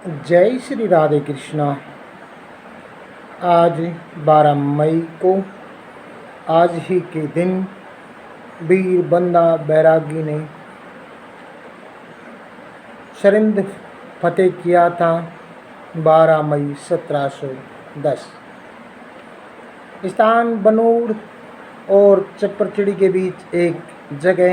जय श्री राधे कृष्णा। आज 12 मई को आज ही के दिन वीर बंदा बैरागी ने सरिंद फतेह किया था। 12 मई 1710 स्थान बनूड़ और चप्परचिड़ी के बीच एक जगह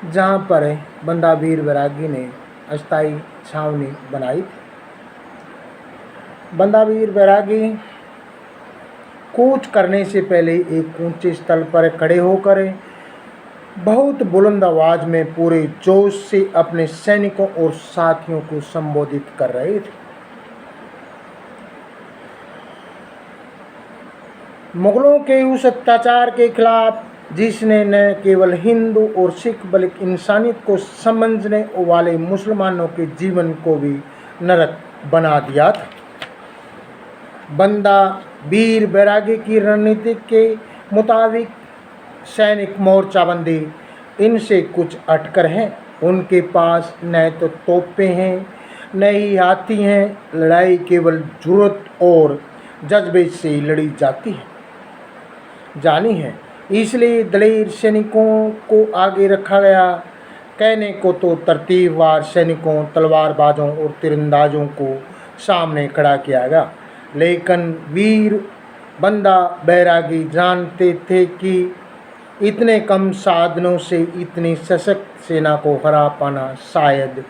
जहाँ पर बंदा वीर बैरागी ने अस्थायी छावनी बनाई थी। बंदा वीर बैरागी कूच करने से पहले एक ऊंचे स्थल पर खड़े होकर बहुत बुलंद आवाज में पूरे जोश से अपने सैनिकों और साथियों को संबोधित कर रहे थे। मुगलों के उस अत्याचार के खिलाफ जिसने न केवल हिंदू और सिख बल्कि इंसानियत को समझने वाले मुसलमानों के जीवन को भी नरक बना दिया था। बंदा वीर बैरागी की रणनीति के मुताबिक सैनिक मोर्चाबंदी इनसे कुछ अटकर हैं। उनके पास न तो तोपें हैं न ही हाथी हैं। लड़ाई केवल जुर्रत और जज्बे से लड़ी जानी है। इसलिए दलेर सैनिकों को आगे रखा गया। कहने को तो तरतीबवार सैनिकों, तलवारबाजों और तीरंदाजों को सामने खड़ा किया गया, लेकिन वीर बंदा बैरागी जानते थे कि इतने कम साधनों से इतनी सशक्त सेना को हरा पाना शायद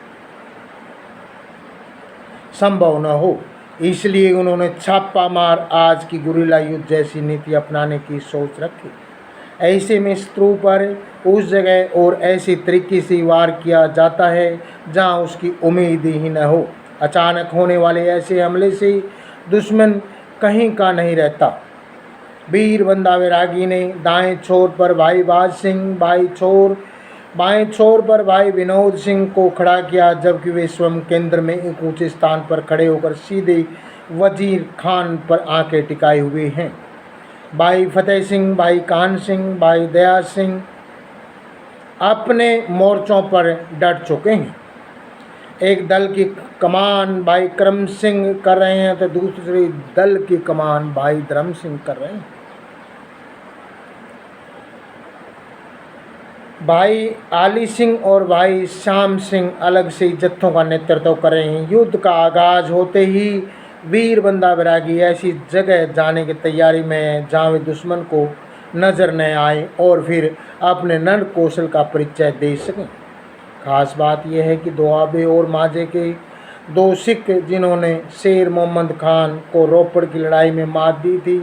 संभव न हो। इसलिए उन्होंने छापा मार आज की गुरिल्ला युद्ध जैसी नीति अपनाने की सोच रखी। ऐसे में शत्रु पर उस जगह और ऐसे तरीके से वार किया जाता है जहां उसकी उम्मीद ही न हो। अचानक होने वाले ऐसे हमले से दुश्मन कहीं का नहीं रहता। वीर बंदा बैरागी ने दाएं छोर पर भाई बाज सिंह, बाएं छोर पर भाई विनोद सिंह को खड़ा किया, जबकि वे स्वयं केंद्र में एक ऊंचे स्थान पर खड़े होकर सीधे वजीर खान पर आंखें टिकाए हुए हैं। भाई फतेह सिंह, भाई कान सिंह, भाई दया सिंह अपने मोर्चों पर डट चुके हैं। एक दल की कमान भाई करम सिंह कर रहे हैं तो दूसरे दल की कमान भाई धर्म सिंह कर रहे हैं। भाई आली सिंह और भाई श्याम सिंह अलग से जत्थों का नेतृत्व कर रहे हैं। युद्ध का आगाज होते ही वीर बंदा बैरागी ऐसी जगह जाने की तैयारी में है जहाँ वे दुश्मन को नजर न आए और फिर अपने नर कौशल का परिचय दे सकें। खास बात यह है कि दोआबे और माजे के दो सिख जिन्होंने शेर मोहम्मद खान को रोपड़ की लड़ाई में मात दी थी,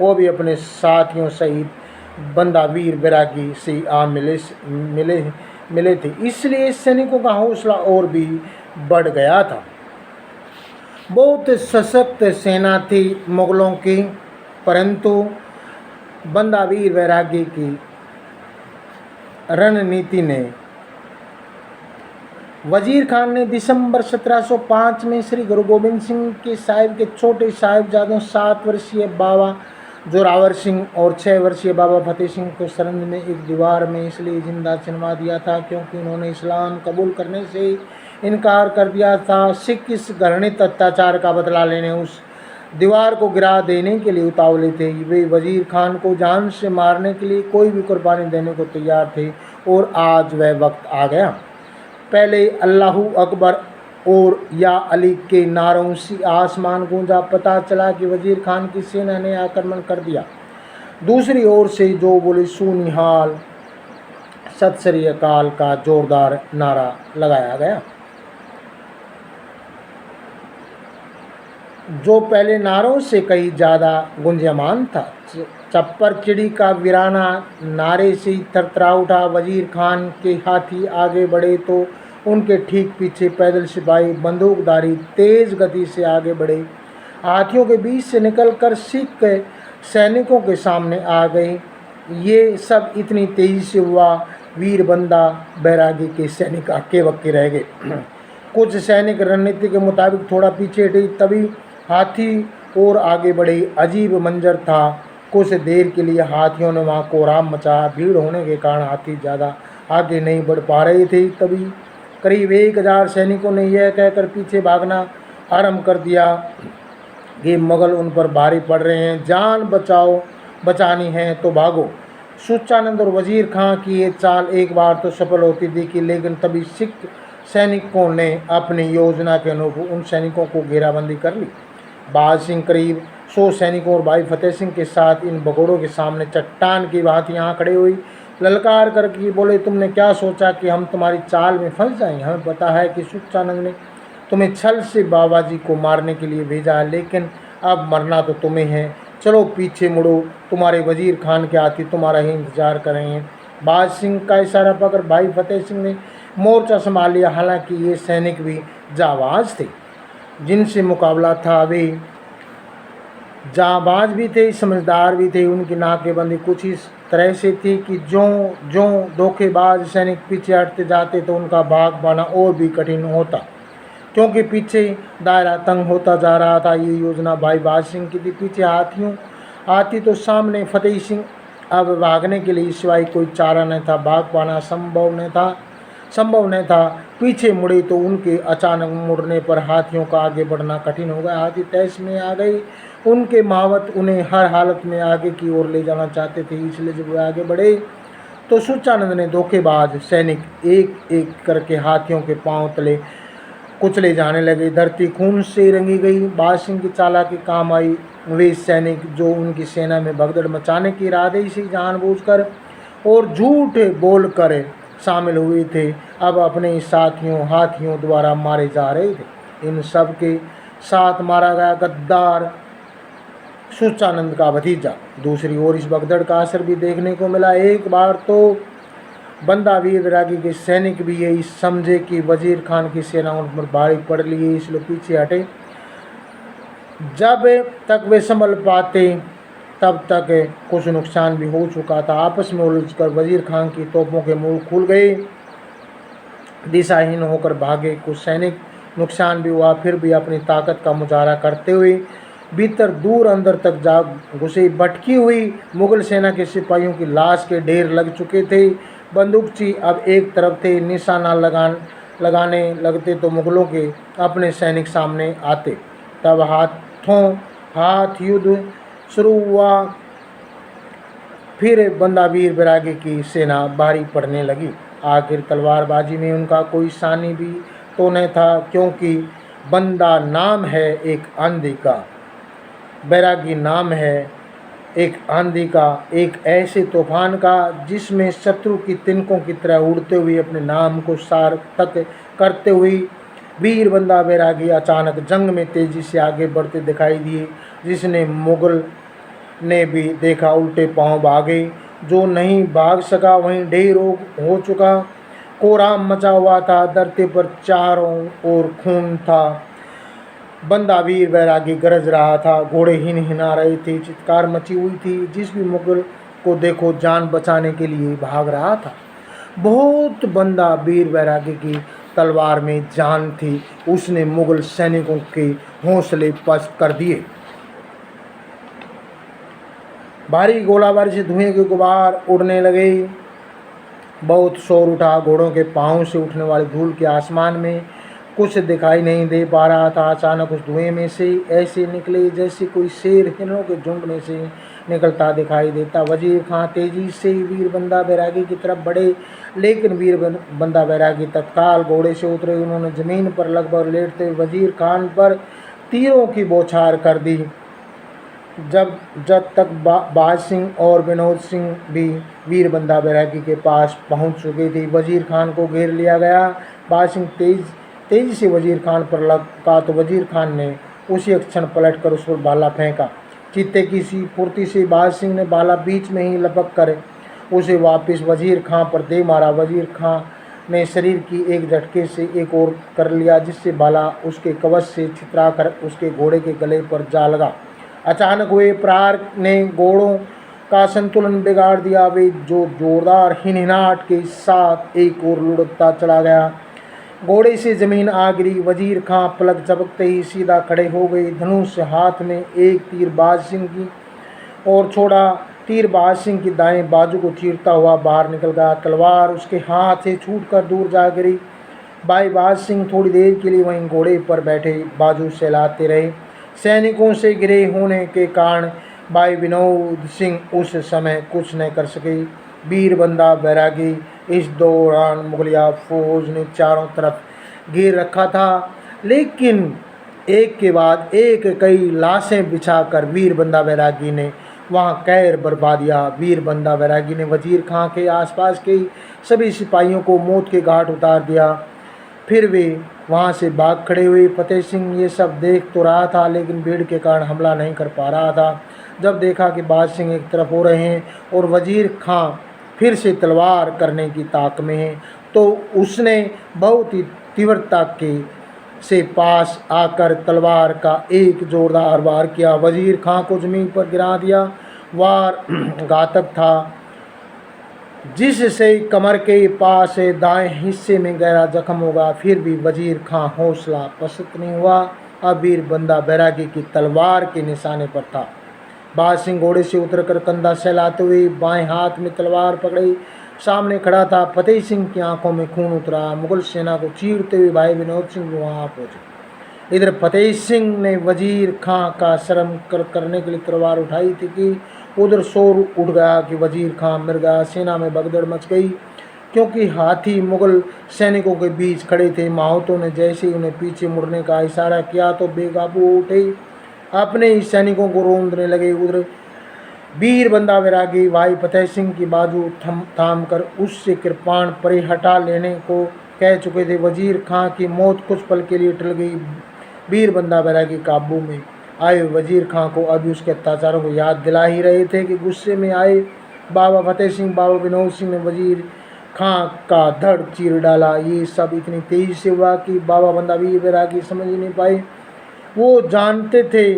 वो भी अपने साथियों सहित बंदा वीर बैरागी से आ मिले थे। इसलिए सैनिकों का हौसला और भी बढ़ गया था। बहुत सशक्त सेना थी मुगलों की, परंतु बंदा वीर बैरागी की रणनीति ने वजीर खान ने दिसंबर 1705 में श्री गुरु गोबिंद सिंह के साहिब के छोटे साहिबजादों 7 वर्षीय बाबा जोरावर सिंह और 6 वर्षीय बाबा फतेह सिंह को सरंद में एक दीवार में इसलिए जिंदा चुनवा दिया था क्योंकि उन्होंने इस्लाम कबूल करने से इनकार कर दिया था। सिख इस घृणित अत्याचार का बदला लेने उस दीवार को गिरा देने के लिए उतावले थे। वे वजीर खान को जान से मारने के लिए कोई भी कुर्बानी देने को तैयार थे और आज वह वक्त आ गया। पहले अल्लाहू अकबर और या अली के नारों से आसमान गूंजा। पता चला कि वजीर खान की सेना ने आक्रमण कर दिया। दूसरी ओर से जो बोले सुनिहाल सत श्री अकाल का जोरदार नारा लगाया गया, जो पहले नारों से कहीं ज़्यादा गुंजयमान था। चप्परचिड़ी का वीराना नारे से थरथरा उठा। वजीर खान के हाथी आगे बढ़े तो उनके ठीक पीछे पैदल सिपाही बंदूकधारी तेज गति से आगे बढ़े। हाथियों के बीच से निकलकर सिख सैनिकों के सामने आ गए। ये सब इतनी तेजी से हुआ, वीर बंदा बैरागी के सैनिक हक्के बक्के रह गए। कुछ सैनिक रणनीति के मुताबिक थोड़ा पीछे हटे, तभी हाथी और आगे बढ़े। अजीब मंजर था। कुछ देर के लिए हाथियों ने वहाँ कोहराम मचा। भीड़ होने के कारण हाथी ज़्यादा आगे नहीं बढ़ पा रहे थे। तभी करीब 1000 सैनिकों ने यह कहकर पीछे भागना आरंभ कर दिया कि मुगल उन पर भारी पड़ रहे हैं, जान बचानी है तो भागो। सुचानंद और वजीर खां की ये चाल एक बार तो सफल होती दिखी, लेकिन तभी सिख सैनिकों ने अपनी योजना के अनुरूप उन सैनिकों को घेराबंदी कर ली। बाज सिंह करीब 100 सैनिकों और भाई फतेह सिंह के साथ इन भगोड़ों के सामने चट्टान की भांति यहाँ खड़े हुई, ललकार करके बोले, तुमने क्या सोचा कि हम तुम्हारी चाल में फंस जाएंगे? हमें पता है कि सुचानंद ने तुम्हें छल से बाबा जी को मारने के लिए भेजा है, लेकिन अब मरना तो तुम्हें है। चलो पीछे मुड़ो, तुम्हारे वजीर खान के हाथी तुम्हारा ही इंतजार कर रहे हैं। बाज सिंह का इशारा पाकर भाई फतेह सिंह ने मोर्चा संभाल लिया। हालांकि ये सैनिक भी जाबाज थे, जिनसे मुकाबला था, वे जाबाज भी थे, समझदार भी थे। उनकी नाकेबंदी कुछ इस तरह से थी कि जो धोखेबाज सैनिक पीछे हटते जाते तो उनका भाग पाना और भी कठिन होता, क्योंकि पीछे दायरा तंग होता जा रहा था। ये योजना भाई बाज सिंह की थी। पीछे हाथी तो सामने फतेह सिंह। अब भागने के लिए सिवाय कोई चारा न था, भाग पाना संभव न था। पीछे मुड़े तो उनके अचानक मुड़ने पर हाथियों का आगे बढ़ना कठिन हो गया। हाथी तैश में आ गए। उनके महावत उन्हें हर हालत में आगे की ओर ले जाना चाहते थे, इसलिए जब वे आगे बढ़े तो सुचानंद ने धोखेबाज सैनिक एक एक करके हाथियों के पांव तले कुचले जाने लगे। धरती खून से रंगी गई। बाज सिंह की चालाकी काम आई। वे सैनिक जो उनकी सेना में भगदड़ मचाने के इरादे से जानबूझकर और झूठ बोलकर शामिल हुए थे, अब अपने साथियों हाथियों द्वारा मारे जा रहे थे। इन सब के साथ मारा गया गद्दार सुचानंद का भतीजा। दूसरी ओर इस भगदड़ का असर भी देखने को मिला। एक बार तो बंदा वीर बैरागी के सैनिक भी यही समझे कि वजीर खान की सेना उन पर भारी पड़ ली है, इसलिए पीछे हटे। जब तक वे संभल पाते तब तक कुछ नुकसान भी हो चुका था। आपस में उलझकर वजीर खान की तोपों के मुंह खुल गए, दिशाहीन होकर भागे। कुछ सैनिक नुकसान भी हुआ, फिर भी अपनी ताकत का मुजाहरा करते हुए भीतर दूर अंदर तक जा घुसे। भटकी हुई मुगल सेना के सिपाहियों की लाश के ढेर लग चुके थे। बंदूकची अब एक तरफ थे। निशाना लगाने लगते तो मुगलों के अपने सैनिक सामने आते। तब हाथ युद्ध शुरू हुआ। फिर बंदा वीर बैरागी की सेना भारी पड़ने लगी। आखिर तलवारबाजी में उनका कोई सानी भी तो न था, क्योंकि बंदा नाम है एक आंधी का, बैरागी नाम है एक आंधी का, एक ऐसे तूफान का जिसमें शत्रु की तिनकों की तरह उड़ते हुए अपने नाम को सार्थक करते हुए वीर बंदा बैरागी अचानक जंग में तेजी से आगे बढ़ते दिखाई दिए। जिसने मुगल ने भी देखा, उल्टे पांव भागे। जो नहीं भाग सका वहीं ढेर हो चुका। कोहराम मचा हुआ था। धरती पर चारों ओर खून था। बंदा वीर बैरागी गरज रहा था। घोड़े हिना रहे थे। चित्कार मची हुई थी। जिस भी मुगल को देखो जान बचाने के लिए भाग रहा था। बहुत बंदा वीर बैरागी की तलवार में जान थी। उसने मुगल सैनिकों के हौसले पस्त कर दिए। भारी गोलाबारी से धुएं के गुबार उड़ने लगे। बहुत शोर उठा। घोड़ों के पाँव से उठने वाली धूल के आसमान में कुछ दिखाई नहीं दे पा रहा था। अचानक उस धुएं में से ऐसे निकले जैसे कोई शेर हिरणों के झुंड में से निकलता दिखाई देता। वजीर खां तेजी से वीर बंदा बैरागी की तरफ बढ़े, लेकिन वीर बंदा बैरागी तत्काल घोड़े से उतरे। उन्होंने जमीन पर लगभग लेटते हुए वजीर खान पर तीरों की बौछार कर दी। जब तक बाज सिंह और विनोद सिंह भी वीर बंदा बैरागी के पास पहुंच चुके थे, वजीर खान को घेर लिया गया। बाज सिंह तेजी से वजीर खान पर लगा तो वजीर खान ने उसी क्षण पलटकर उस पर भाला फेंका। चित्ते की सी फुर्ती से बाज सिंह ने भाला बीच में ही लपक कर उसे वापस वजीर खां पर दे मारा। वजीर खां ने शरीर की एक झटके से एक और कर लिया, जिससे भाला उसके कवच से छितरा कर उसके घोड़े के गले पर जा लगा। अचानक हुए प्रहार ने घोड़ों का संतुलन बिगाड़ दिया। वे जो जोरदार हिनहिनाहट के साथ एक और लुढ़कता चला गया। घोड़े से जमीन आ गिरी। वजीर खां पलक झपकते ही सीधा खड़े हो गए। धनुष हाथ में, एक तीर बाज सिंह की और छोड़ा। तीर बाज सिंह की दाएं बाजू को चीरता हुआ बाहर निकल गया। तलवार उसके हाथ से छूटकर दूर जा गिरी। भाई बाज सिंह थोड़ी देर के लिए वहीं घोड़े पर बैठे बाजू सहलाते रहे। सैनिकों से घिरे होने के कारण भाई विनोद सिंह उस समय कुछ न कर सके। वीर बंदा बैरागी इस दौरान मुगलिया फौज ने चारों तरफ घेर रखा था, लेकिन एक के बाद एक कई लाशें बिछाकर वीर बंदा बैरागी ने वहाँ कहर बरपा दिया। वीर बंदा बैरागी ने वजीर खां के आसपास के सभी सिपाहियों को मौत के घाट उतार दिया। फिर वे वहाँ से भाग खड़े हुए। फतेह सिंह ये सब देख तो रहा था, लेकिन भीड़ के कारण हमला नहीं कर पा रहा था। जब देखा कि बाज सिंह एक तरफ हो रहे हैं और वजीर खां फिर से तलवार करने की ताक में है, तो उसने बहुत ही तीव्रता के से पास आकर तलवार का एक जोरदार वार किया। वजीर खां को जमीन पर गिरा दिया। वार घातक था, जिससे कमर के पास दाएं हिस्से में गहरा जख्म होगा। फिर भी वजीर खां हौसला पस्त नहीं हुआ। अब वीर बंदा बैरागी की तलवार के निशाने पर था। बाज सिंह घोड़े से उतरकर कंधा सहलाते हुए बाएं हाथ में तलवार पकड़े सामने खड़ा था। फतेह सिंह की आंखों में खून उतरा। मुगल सेना को चीरते हुए भाई विनोद सिंह वहां पहुंचे। इधर फतेह सिंह ने वजीर खां का शर्म करने के लिए तलवार उठाई थी कि उधर शोर उठ गया कि वजीर खां मर गया। सेना में भगदड़ मच गई, क्योंकि हाथी मुगल सैनिकों के बीच खड़े थे। माहौतों ने जैसे ही उन्हें पीछे मुड़ने का इशारा किया तो बेकाबू उठे, अपने ही सैनिकों को रोंदने लगे। उधर वीर बंदा बैरागी भाई फतेह सिंह की बाजू थाम कर उससे कृपाण परे हटा लेने को कह चुके थे। वजीर खां की मौत कुछ पल के लिए टल गई। वीर बंदा बैरागी काबू में आए वजीर खां को अभी उसके अत्याचारों को याद दिला ही रहे थे कि गुस्से में आए बाबा फतेह सिंह बाबा विनोद सिंह ने वजीर खां का धड़ चीर डाला। ये सब इतनी तेजी से हुआ कि बाबा बंदा वीर बैरागी समझ ही नहीं पाए। वो जानते थे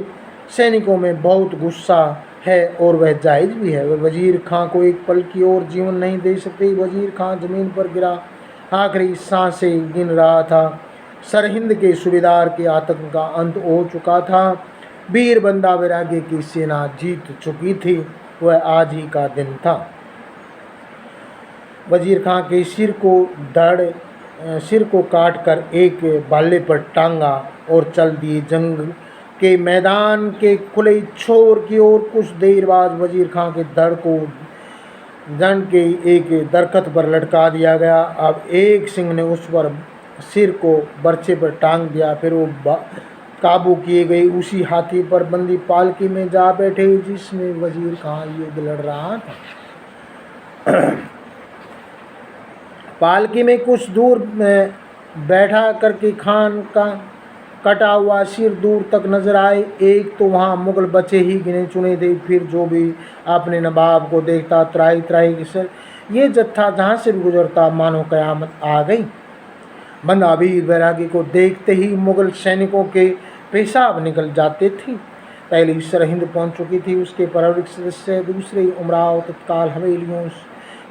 सैनिकों में बहुत गुस्सा है और वह जायज़ भी है। वह वजीर खां को एक पल की और जीवन नहीं दे सकते। वजीर खां जमीन पर गिरा आखिरी सांसें गिन रहा था। सरहिंद के सूबेदार के आतंक का अंत हो चुका था। वीर बंदा बैरागी की सेना जीत चुकी थी। वह आज ही का दिन था। वजीर खां के सिर को काट कर एक बाले पर टांगा और चल दिए जंग के मैदान के खुले छोर की ओर। कुछ देर बाद वजीर खां के धड़ को जंग के एक दरख्त पर लटका दिया गया। अब एक सिंह ने उस पर सिर को बर्छे पर टांग दिया। फिर वो काबू किए गए उसी हाथी पर बंदी पालकी में जा बैठे जिसमें वजीर खां युद्ध लड़ रहा था। पालकी में कुछ दूर बैठा करके खान का कटा हुआ सिर दूर तक नजर आए। एक तो वहाँ मुगल बचे ही गिने चुने थे। फिर जो भी अपने नवाब को देखता त्राही त्राही के सर ये जत्था जहाँ से भी गुजरता मानो कयामत आ गई। बंदा वीर बैरागी को देखते ही मुगल सैनिकों के पेशाब निकल जाते थे। पहले सरहिंद पहुँच चुकी थी। उसके प्रारंभिक सदस्य दूसरे उमराव तत्काल हवेलियों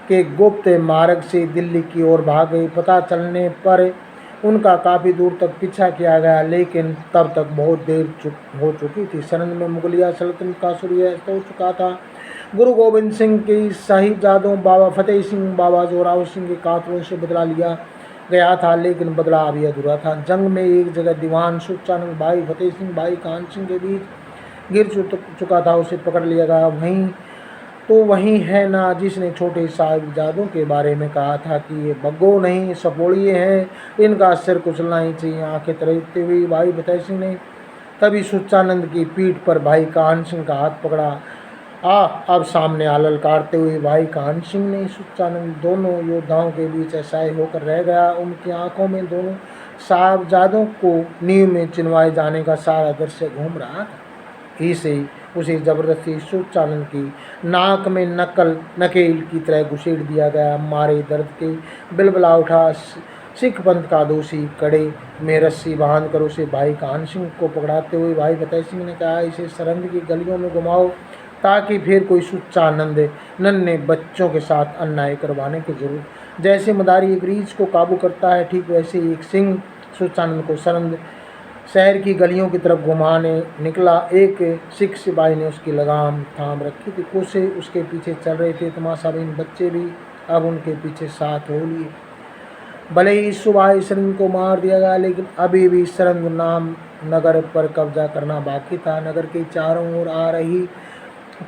के गुप्त मार्ग से दिल्ली की ओर भाग गए। पता चलने पर उनका काफ़ी दूर तक पीछा किया गया, लेकिन तब तक बहुत देर हो चुकी थी। सरहिंद में मुगलिया सल्तनत का सूर्यास्त हो चुका था। गुरु गोविंद सिंह के साहिबजादों बाबा फतेह सिंह बाबा जोरावर सिंह के कातलों से बदला लिया गया था, लेकिन बदला अभी अधूरा था। जंग में एक जगह दीवान सुचानंद भाई फतेह सिंह भाई कान सिंह के बीच गिर चुका था। उसे पकड़ लिया गया। वही है ना जिसने छोटे साहिबजादों के बारे में कहा था कि ये बग्गो नहीं सपोड़िए हैं, इनका सिर कुचलना ही चाहिए। आंखें तरीकते हुए भाई फतेह सिंह ने तभी सुचानंद की पीठ पर भाई कान सिंह का हाथ पकड़ा। अब सामने आ ललकारते हुए भाई कान सिंह ने सुचानंद दोनों योद्धाओं के बीच असहाय होकर रह गया। उनकी आंखों में दोनों साहिबजादों को नींव में चिनवाए जाने का सारा दृश्य घूम रहा था। इसे उसे जबरदस्ती सुचानंद की नाक में नकेल की तरह घुसेड़ दिया गया। मारे दर्द के बिलबिला उठा सिख पंथ का दोषी कड़े में रस्सी बांध कर उसे भाई कान सिंह को पकड़ाते हुए भाई फतेह सिंह ने कहा, इसे सरहिंद की गलियों में घुमाओ ताकि फिर कोई सुचानंद नन्हे बच्चों के साथ अन्याय करवाने की जरूरत। जैसे मदारी एक रीछ को काबू करता है, ठीक वैसे एक सिंह सुचानंद को सरहिंद शहर की गलियों की तरफ घुमाने निकला। एक सिख सिपाही ने उसकी लगाम थाम रखी थी। कुछ उसके पीछे चल रहे थे। तमाशाबीन बच्चे भी अब उनके पीछे साथ हो लिए। भले ही सुबह सरंग को मार दिया गया, लेकिन अभी भी सरंग नाम नगर पर कब्जा करना बाकी था। नगर के चारों ओर आ रही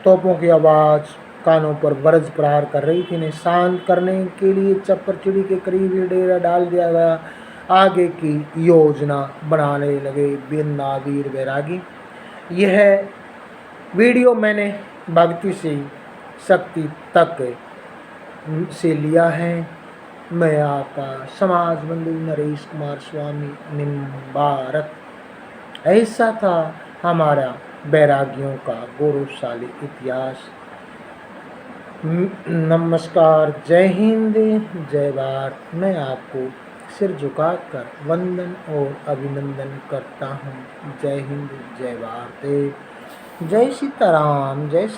तोपों की आवाज़ कानों पर बरस प्रहार कर रही थी। इन्हें शांत करने के लिए चप्पर चिड़ी के करीब ही डेरा डाल दिया गया। आगे की योजना बनाने लगे बिन्ना वीर बैरागी। यह वीडियो मैंने भक्ति से शक्ति तक से लिया है। मैं आपका समाज बंधु नरेश कुमार स्वामी निम्बारक। ऐसा था हमारा बैरागियों का गौरवशाली इतिहास। नमस्कार, जय हिंद, जय भारत। मैं आपको सिर झुकाकर वंदन और अभिनंदन करता हूँ। जय हिंद, जय भारत, जय सीताराम, जय